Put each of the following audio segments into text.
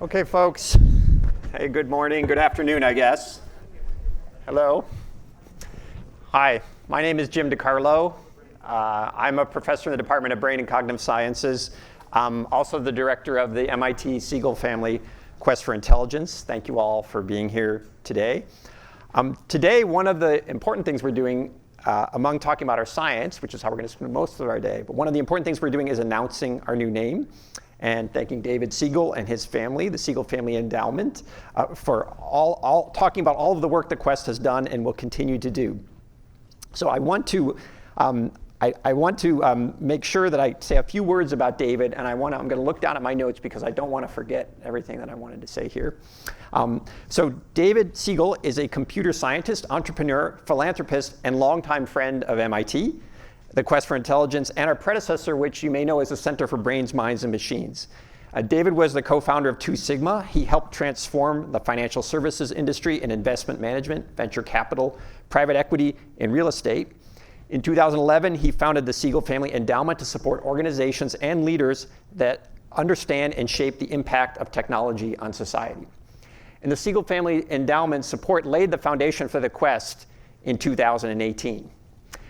Okay, folks. Hey, good morning, good afternoon, I guess. Hello. Hi, my name is Jim DiCarlo. I'm a professor in the Department of Brain and Cognitive Sciences. I'm also the director of the MIT Siegel Family Quest for Intelligence. Thank you all for being here today. Today, one of the important things we're doing among talking about our science, which is how we're going to spend most of our day, but one of the important things we're doing is announcing our new name and thanking David Siegel and his family, the Siegel Family Endowment, for talking about all of the work that Quest has done and will continue to do. So I want to make sure that I say a few words about David, and I'm going to look down at my notes because I don't want to forget everything that I wanted to say here. So David Siegel is a computer scientist, entrepreneur, philanthropist, and longtime friend of MIT, the Quest for Intelligence, and our predecessor, which you may know as the Center for Brains, Minds, and Machines. David was the co-founder of 2 Sigma. He helped transform the financial services industry in investment management, venture capital, private equity, and real estate. In 2011, he founded the Siegel Family Endowment to support organizations and leaders that understand and shape the impact of technology on society. And the Siegel Family Endowment support laid the foundation for the Quest in 2018.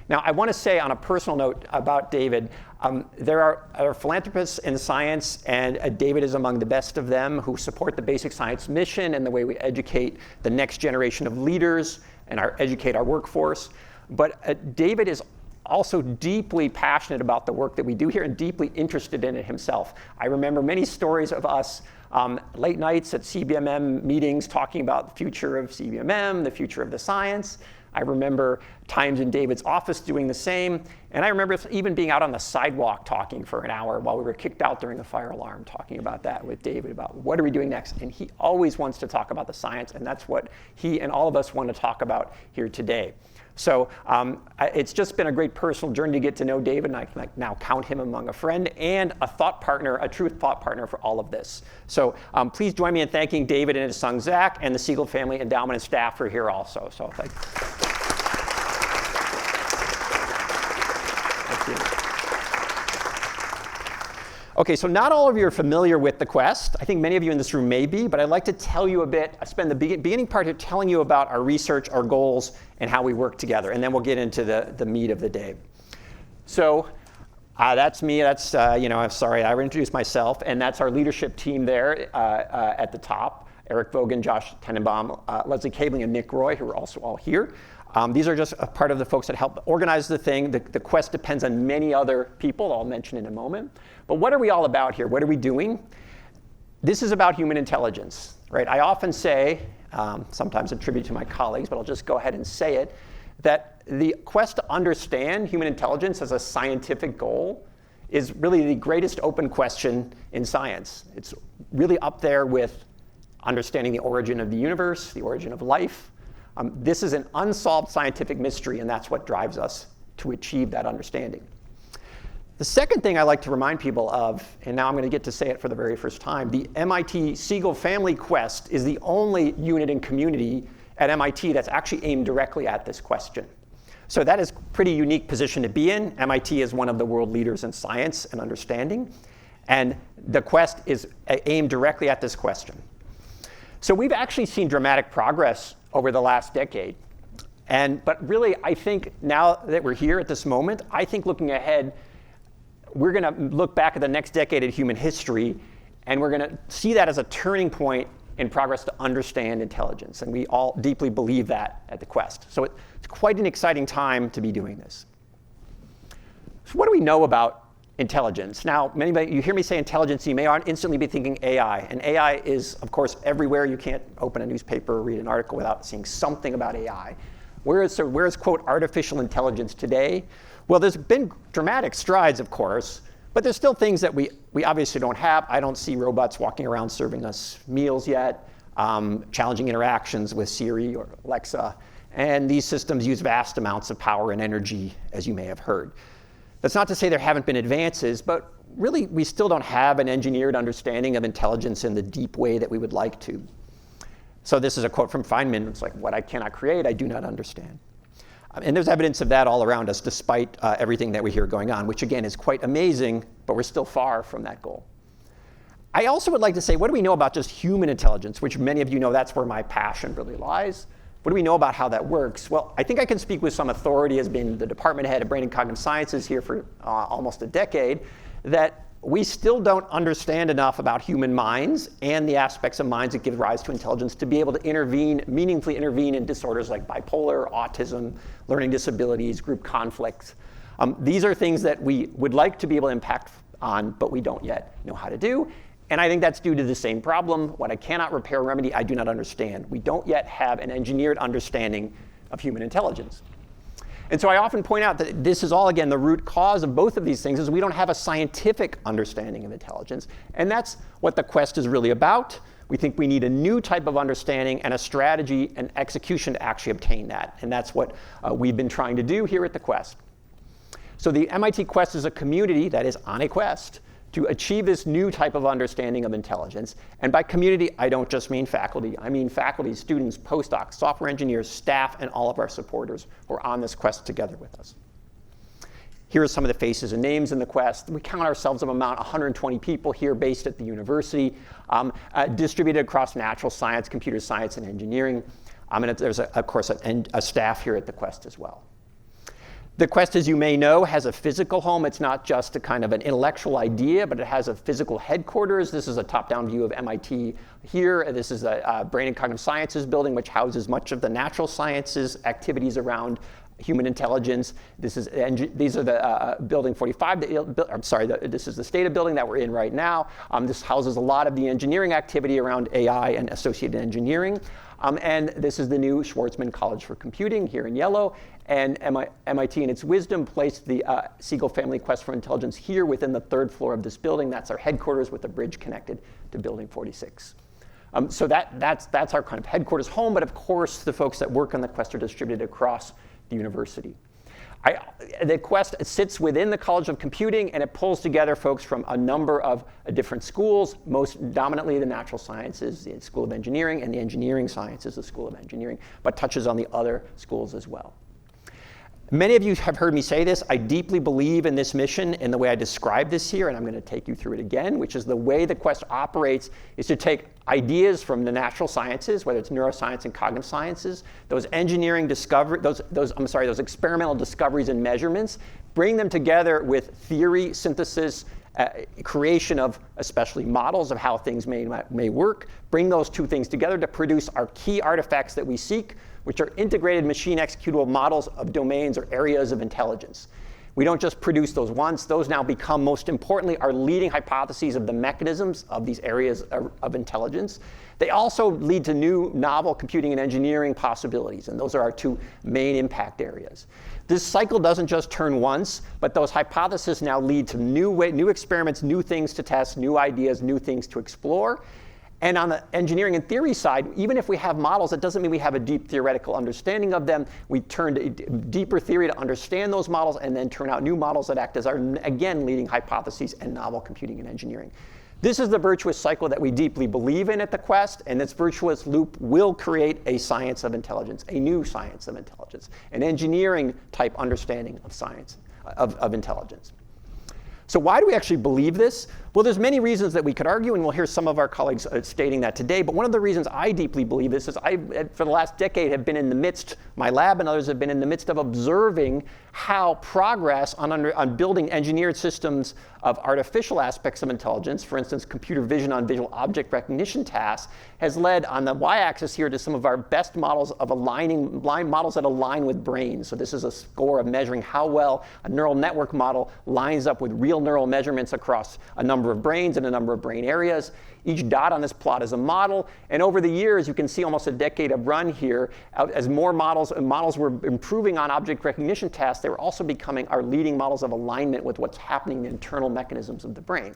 Now, I want to say on a personal note about David, there are philanthropists in science, and David is among the best of them, who support the basic science mission and the way we educate the next generation of leaders and educate our workforce. But David is also deeply passionate about the work that we do here and deeply interested in it himself. I remember many stories of us late nights at CBMM meetings talking about the future of CBMM, the future of the science. I remember times in David's office doing the same. And I remember even being out on the sidewalk talking for an hour while we were kicked out during the fire alarm, talking about that with David, about what are we doing next. And he always wants to talk about the science, and that's what he and all of us want to talk about here today. So it's just been a great personal journey to get to know David, and I can now count him among a friend and a thought partner, a true thought partner for all of this. So please join me in thanking David and his son Zach and the Siegel Family Endowment and staff for here also. So thank you. Okay, so not all of you are familiar with the Quest. I think many of you in this room may be, but I'd like to tell you a bit. I spend the beginning part here telling you about our research, our goals, and how we work together, and then we'll get into the meat of the day. So that's me. That's, I'm sorry, I introduced myself, and that's our leadership team there at the top. Eric Vogan, Josh Tenenbaum, Leslie Cabling, and Nick Roy, who are also all here. These are just a part of the folks that help organize the thing. The Quest depends on many other people I'll mention in a moment. But what are we all about here? What are we doing? This is about human intelligence, right? I often say, sometimes attribute to my colleagues, but I'll just go ahead and say it, that the quest to understand human intelligence as a scientific goal is really the greatest open question in science. It's really up there with understanding the origin of the universe, the origin of life. This is an unsolved scientific mystery, and that's what drives us to achieve that understanding. The second thing I like to remind people of, and now I'm going to get to say it for the very first time, the MIT Siegel Family Quest is the only unit and community at MIT that's actually aimed directly at this question. So that is a pretty unique position to be in. MIT is one of the world leaders in science and understanding, and the Quest is aimed directly at this question. So we've actually seen dramatic progress over the last decade. But really, I think now that we're here at this moment, I think looking ahead, we're going to look back at the next decade of human history, and we're going to see that as a turning point in progress to understand intelligence. And we all deeply believe that at the Quest. So it's quite an exciting time to be doing this. So what do we know about intelligence? Now, you hear me say intelligence, you may instantly be thinking AI. And AI is, of course, everywhere. You can't open a newspaper or read an article without seeing something about AI. Where is, quote, artificial intelligence today? Well, there's been dramatic strides, of course, but there's still things that we obviously don't have. I don't see robots walking around serving us meals yet, challenging interactions with Siri or Alexa. And these systems use vast amounts of power and energy, as you may have heard. That's not to say there haven't been advances, but really we still don't have an engineered understanding of intelligence in the deep way that we would like to. So this is a quote from Feynman. It's like, what I cannot create, I do not understand. And there's evidence of that all around us, despite everything that we hear going on, which again is quite amazing, but we're still far from that goal. I also would like to say, what do we know about just human intelligence, which many of you know that's where my passion really lies. What do we know about how that works? Well, I think I can speak with some authority as being the department head of brain and cognitive sciences here for almost a decade, that we still don't understand enough about human minds and the aspects of minds that give rise to intelligence to be able to meaningfully intervene in disorders like bipolar, autism, learning disabilities, group conflicts. These are things that we would like to be able to impact on, but we don't yet know how to do. And I think that's due to the same problem. What I cannot repair or remedy, I do not understand. We don't yet have an engineered understanding of human intelligence. And so I often point out that this is all, again, the root cause of both of these things is we don't have a scientific understanding of intelligence. And that's what the quest is really about. We think we need a new type of understanding and a strategy and execution to actually obtain that. And that's what we've been trying to do here at the Quest. So the MIT Quest is a community that is on a quest to achieve this new type of understanding of intelligence. And by community, I don't just mean faculty. I mean faculty, students, postdocs, software engineers, staff, and all of our supporters who are on this quest together with us. Here are some of the faces and names in the quest. We count ourselves of about 120 people here based at the university, distributed across natural science, computer science, and engineering. And there's, of course, a staff here at the quest as well. The Quest, as you may know, has a physical home. It's not just a kind of an intellectual idea, but it has a physical headquarters. This is a top-down view of MIT here. This is the Brain and Cognitive Sciences building, which houses much of the natural sciences activities around human intelligence. These are the building 45. This is the Stata building that we're in right now. This houses a lot of the engineering activity around AI and associated engineering. And this is the new Schwarzman College for Computing here in yellow. And MIT, in its wisdom, placed the Siegel Family Quest for Intelligence here within the third floor of this building. That's our headquarters with a bridge connected to building 46. So that's our kind of headquarters home. But of course, the folks that work on the Quest are distributed across the university. The Quest sits within the College of Computing, and it pulls together folks from a number of different schools, most dominantly the natural sciences, the School of Engineering, and the engineering sciences, the School of Engineering, but touches on the other schools as well. Many of you have heard me say this. I deeply believe in this mission in the way I describe this here, and I'm going to take you through it again, which is the way the Quest operates is to take ideas from the natural sciences, whether it's neuroscience and cognitive sciences, those engineering those experimental discoveries and measurements, bring them together with theory, synthesis, creation of especially models of how things may work, bring those two things together to produce our key artifacts that we seek, which are integrated machine executable models of domains or areas of intelligence. We don't just produce those once. Those now become, most importantly, our leading hypotheses of the mechanisms of these areas of intelligence. They also lead to new novel computing and engineering possibilities, and those are our two main impact areas. This cycle doesn't just turn once, but those hypotheses now lead to new experiments, new things to test, new ideas, new things to explore. And on the engineering and theory side, even if we have models, it doesn't mean we have a deep theoretical understanding of them. We turn to deeper theory to understand those models and then turn out new models that act as our, again, leading hypotheses and novel computing and engineering. This is the virtuous cycle that we deeply believe in at the Quest, and this virtuous loop will create a science of intelligence, a new science of intelligence, an engineering type understanding of science, of intelligence. So why do we actually believe this? Well, there's many reasons that we could argue, and we'll hear some of our colleagues stating that today. But one of the reasons I deeply believe this is I, for the last decade, have been in the midst, my lab and others have been in the midst of observing how progress on building engineered systems of artificial aspects of intelligence, for instance, computer vision on visual object recognition tasks, has led on the y-axis here to some of our best models of models that align with brains. So this is a score of measuring how well a neural network model lines up with real neural measurements across a number of brains and a number of brain areas. Each dot on this plot is a model, and over the years, you can see almost a decade of run here. As more models were improving on object recognition tasks, they were also becoming our leading models of alignment with what's happening in the internal mechanisms of the brain.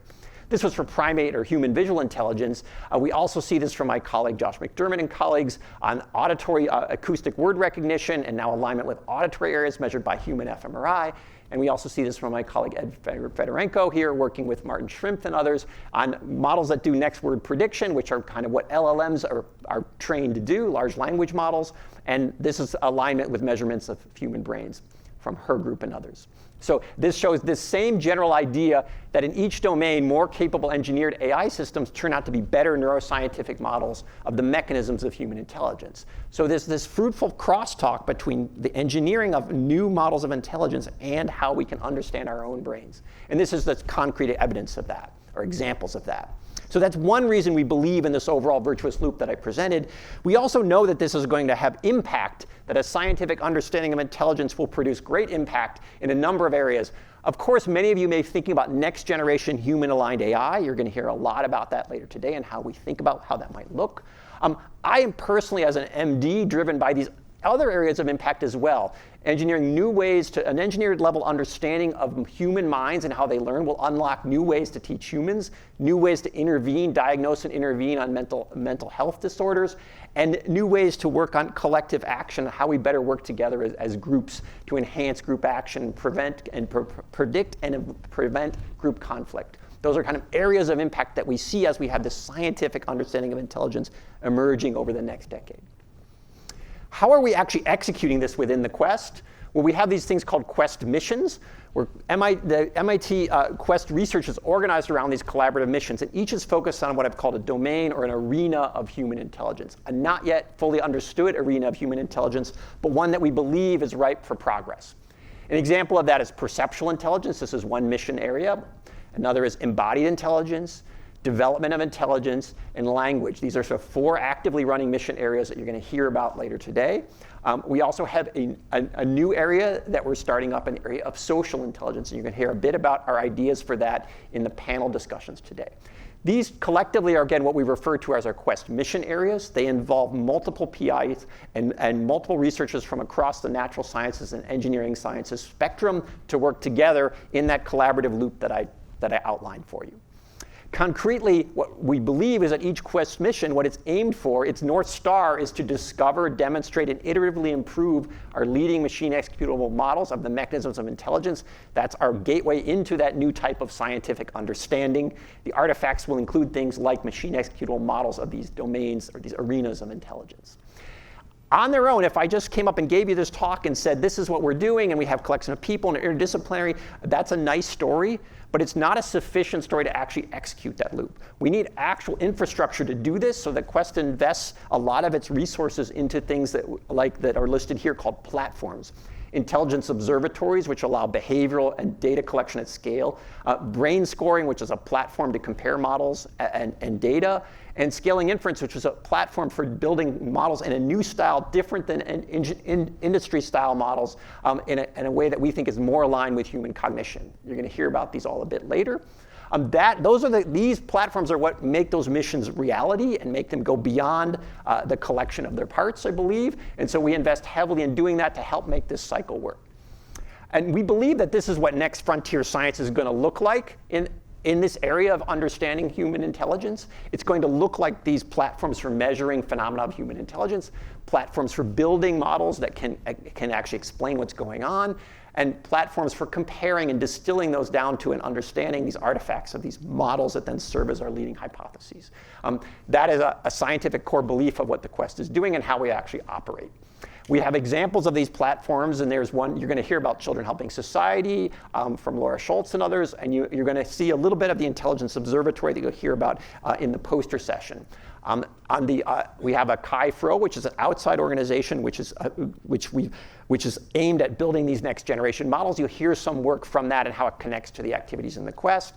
This was for primate or human visual intelligence. We also see this from my colleague Josh McDermott and colleagues on auditory acoustic word recognition and now alignment with auditory areas measured by human fMRI. And we also see this from my colleague Ed Fedorenko here, working with Martin Schrimpf and others on models that do next word prediction, which are kind of what LLMs are trained to do, large language models. And this is alignment with measurements of human brains from her group and others. So this shows this same general idea that in each domain, more capable engineered AI systems turn out to be better neuroscientific models of the mechanisms of human intelligence. So there's this fruitful crosstalk between the engineering of new models of intelligence and how we can understand our own brains. And this is the concrete evidence of that, or examples of that. So that's one reason we believe in this overall virtuous loop that I presented. We also know that this is going to have impact, that a scientific understanding of intelligence will produce great impact in a number of areas. Of course, many of you may be thinking about next generation human-aligned AI. You're going to hear a lot about that later today and how we think about how that might look. I am personally, as an MD, driven by these other areas of impact as well. Engineering new ways to an engineered level understanding of human minds and how they learn will unlock new ways to teach humans, new ways to intervene, diagnose and intervene on mental health disorders, and new ways to work on collective action, how we better work together as groups to enhance group action, predict and prevent group conflict. Those are kind of areas of impact that we see as we have this scientific understanding of intelligence emerging over the next decade. How are we actually executing this within the Quest? Well, we have these things called Quest missions, where the MIT Quest research is organized around these collaborative missions, and each is focused on what I've called a domain or an arena of human intelligence, a not yet fully understood arena of human intelligence, but one that we believe is ripe for progress. An example of that is perceptual intelligence. This is one mission area. Another is embodied intelligence, development of intelligence, and language. These are sort of 4 actively running mission areas that you're going to hear about later today. We also have a new area that we're starting up, an area of social intelligence, and you're going to hear a bit about our ideas for that in the panel discussions today. These collectively are, again, what we refer to as our Quest mission areas. They involve multiple PIs and multiple researchers from across the natural sciences and engineering sciences spectrum to work together in that collaborative loop that I outlined for you. Concretely, what we believe is that each Quest mission, what it's aimed for, its North Star is to discover, demonstrate, and iteratively improve our leading machine executable models of the mechanisms of intelligence. That's our gateway into that new type of scientific understanding. The artifacts will include things like machine executable models of these domains or these arenas of intelligence. On their own, if I just came up and gave you this talk and said, this is what we're doing, and we have a collection of people and interdisciplinary, that's a nice story, but it's not a sufficient story to actually execute that loop. We need actual infrastructure to do this, so that Quest invests a lot of its resources into things that are listed here called platforms. Intelligence observatories, which allow behavioral and data collection at scale, brain scoring, which is a platform to compare models and data, and scaling inference, which is a platform for building models in a new style, different than industry style models, in a way that we think is more aligned with human cognition. You're going to hear about these all a bit later. These platforms are what make those missions reality and make them go beyond the collection of their parts, I believe. And so we invest heavily in doing that to help make this cycle work. And we believe that this is what next frontier science is going to look like in this area of understanding human intelligence. It's going to look like these platforms for measuring phenomena of human intelligence, platforms for building models that can actually explain what's going on, and platforms for comparing and distilling those down to and understanding these artifacts of these models that then serve as our leading hypotheses. That is a scientific core belief of what the Quest is doing and how we actually operate. We have examples of these platforms, and there's one you're going to hear about Children Helping Society from Laura Schultz and others, and you're going to see a little bit of the Intelligence Observatory that you'll hear about in the poster session. We have a Chi-Fro, which is an outside organization which is aimed at building these next generation models. You'll hear some work from that and how it connects to the activities in the Quest.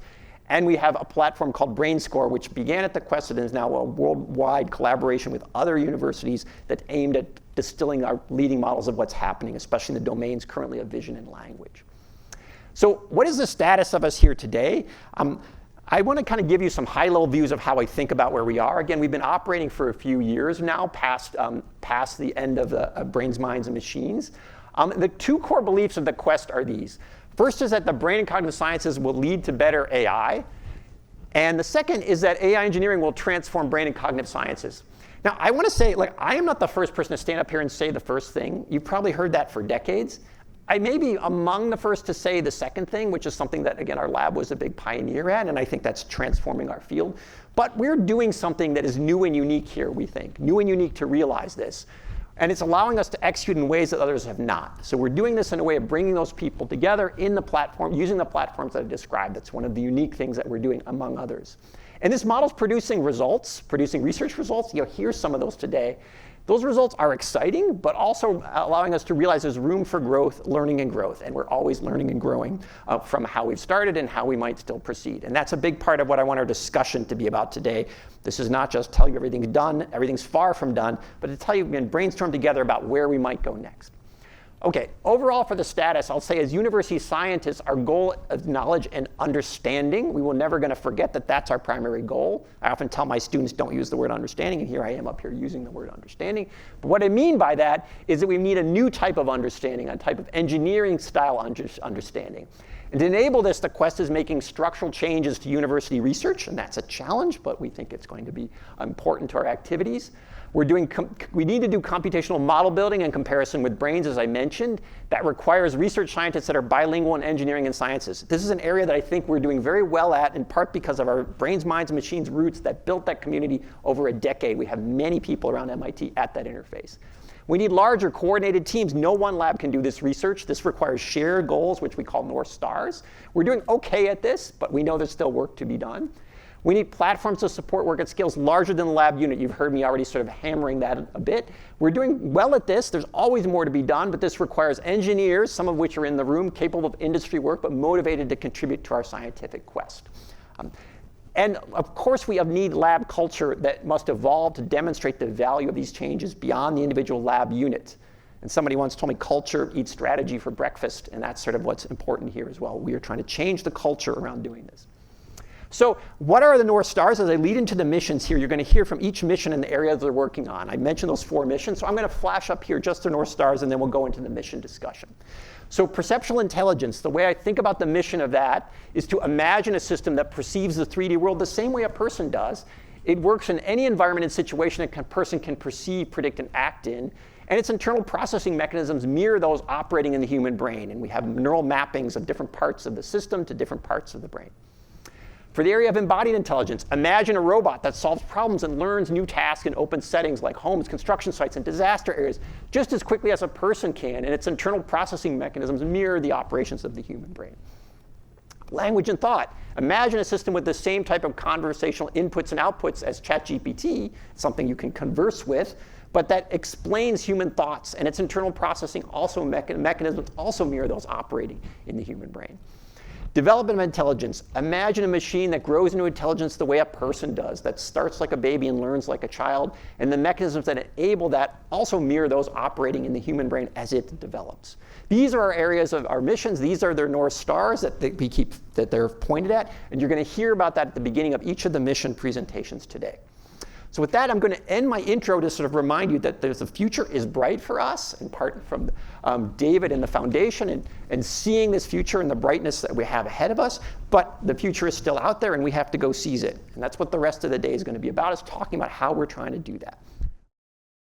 And we have a platform called BrainScore, which began at the Quest and is now a worldwide collaboration with other universities that aimed at distilling our leading models of what's happening, especially in the domains currently of vision and language. So what is the status of us here today? I want to kind of give you some high-level views of how I think about where we are. Again, we've been operating for a few years now, past the end of the Brains, Minds, and Machines. The 2 core beliefs of the Quest are these. First is that the brain and cognitive sciences will lead to better AI. And the second is that AI engineering will transform brain and cognitive sciences. Now, I want to say, I am not the first person to stand up here and say the first thing. You've probably heard that for decades. I may be among the first to say the second thing, which is something that, again, our lab was a big pioneer at, and I think that's transforming our field. But we're doing something that is new and unique here, we think. New and unique to realize this. And it's allowing us to execute in ways that others have not. So we're doing this in a way of bringing those people together in the platform, using the platforms that I described. That's one of the unique things that we're doing, among others. And this model's producing results, producing research results. You'll hear some of those today. Those results are exciting, but also allowing us to realize there's room for growth, learning and growth. And we're always learning and growing from how we've started and how we might still proceed. And that's a big part of what I want our discussion to be about today. This is not just tell you everything's done, everything's far from done, but to tell you and brainstorm together about where we might go next. Okay, overall for the status, I'll say as university scientists, our goal is knowledge and understanding. We will never going to forget that that's our primary goal. I often tell my students don't use the word understanding, and here I am up here using the word understanding. But what I mean by that is that we need a new type of understanding, a type of engineering style understanding. And to enable this, the Quest is making structural changes to university research, and that's a challenge, but we think it's going to be important to our activities. We need to do computational model building and comparison with brains, as I mentioned. That requires research scientists that are bilingual in engineering and sciences. This is an area that I think we're doing very well at, in part because of our brains, minds, and machines roots that built that community over a decade. We have many people around MIT at that interface. We need larger coordinated teams. No one lab can do this research. This requires shared goals, which we call North Stars. We're doing okay at this, but we know there's still work to be done. We need platforms to support work at scales larger than the lab unit. You've heard me already sort of hammering that a bit. We're doing well at this. There's always more to be done, but this requires engineers, some of which are in the room, capable of industry work, but motivated to contribute to our scientific quest. And of course, we need lab culture that must evolve to demonstrate the value of these changes beyond the individual lab unit. And somebody once told me culture eats strategy for breakfast, and that's sort of what's important here as well. We are trying to change the culture around doing this. So what are the North Stars? As I lead into the missions here, you're going to hear from each mission in the area they're working on. I mentioned those 4 missions, so I'm going to flash up here just the North Stars, and then we'll go into the mission discussion. So perceptual intelligence, the way I think about the mission of that is to imagine a system that perceives the 3D world the same way a person does. It works in any environment and situation a person can perceive, predict, and act in. And its internal processing mechanisms mirror those operating in the human brain. And we have neural mappings of different parts of the system to different parts of the brain. For the area of embodied intelligence, imagine a robot that solves problems and learns new tasks in open settings like homes, construction sites, and disaster areas just as quickly as a person can, and its internal processing mechanisms mirror the operations of the human brain. Language and thought. Imagine a system with the same type of conversational inputs and outputs as ChatGPT, something you can converse with, but that explains human thoughts, and its internal processing mechanisms also mirror those operating in the human brain. Development of intelligence. Imagine a machine that grows into intelligence the way a person does, that starts like a baby and learns like a child, and the mechanisms that enable that also mirror those operating in the human brain as it develops. These are our areas of our missions. These are their North Stars that they're pointed at, and you're going to hear about that at the beginning of each of the mission presentations today. So with that, I'm going to end my intro to sort of remind you that the future is bright for us, in part from David and the foundation, and seeing this future and the brightness that we have ahead of us. But the future is still out there, and we have to go seize it. And that's what the rest of the day is going to be about, is talking about how we're trying to do that.